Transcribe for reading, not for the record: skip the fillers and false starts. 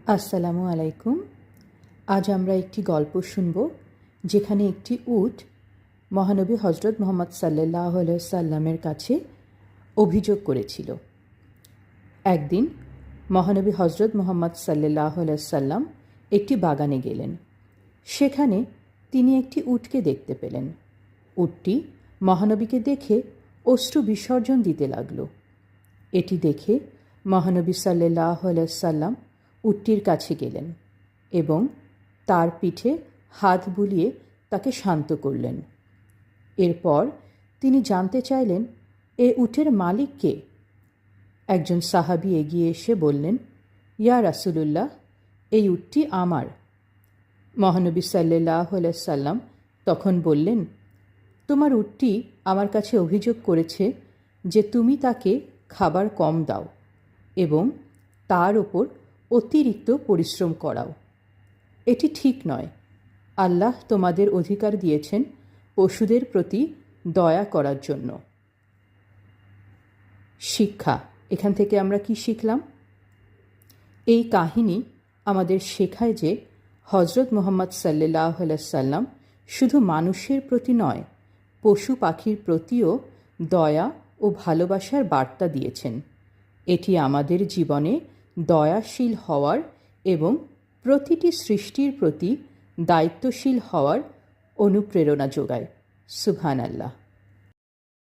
আসসালামু আলাইকুম। আজ আমরা একটি গল্প শুনব যেখানে একটি উট মহানবী হজরত মুহাম্মদ সাল্লাল্লাহু আলাইহি সাল্লামের কাছে অভিযোগ করেছিল। একদিন মহানবী হজরত মুহাম্মদ সাল্লাল্লাহু আলাইহি সাল্লাম একটি বাগানে গেলেন। সেখানে তিনি একটি উটকে দেখতে পেলেন। উটটি মহানবীকে দেখে অশ্রু বিসর্জন দিতে লাগল। এটি দেখে মহানবী সাল্লাল্লাহু আলাইহি সাল্লাম উটটির কাছে গেলেন এবং তার পিঠে হাত বুলিয়ে তাকে শান্ত করলেন। এরপর তিনি জানতে চাইলেন, এ উটের মালিক কে? একজন সাহাবী এগিয়ে এসে বললেন, ইয়া রাসূলুল্লাহ, এই উটটি আমার। মহানবী সাল্লাল্লাহু আলাইহি সাল্লাম তখন বললেন, তোমার উটটি আমার কাছে অভিযোগ করেছে যে তুমি তাকে খাবার কম দাও এবং তার ওপর অতিরিক্ত পরিশ্রম করাও। এটি ঠিক নয়। আল্লাহ তোমাদের অধিকার দিয়েছেন পশুদের প্রতি দয়া করার জন্য। শিক্ষা, এখান থেকে আমরা কি শিখলাম? এই কাহিনী আমাদের শেখায় যে হজরত মুহাম্মদ সাল্লাল্লাহু আলাইহি সাল্লাম শুধু মানুষের প্রতি নয়, পশু পাখির প্রতিও দয়া ও ভালোবাসার বার্তা দিয়েছেন। এটি আমাদের জীবনে দয়াশীল হওয়ার এবং প্রতিটি সৃষ্টির প্রতি দায়িত্বশীল হওয়ার অনুপ্রেরণা যোগায়। সুবহানাল্লাহ।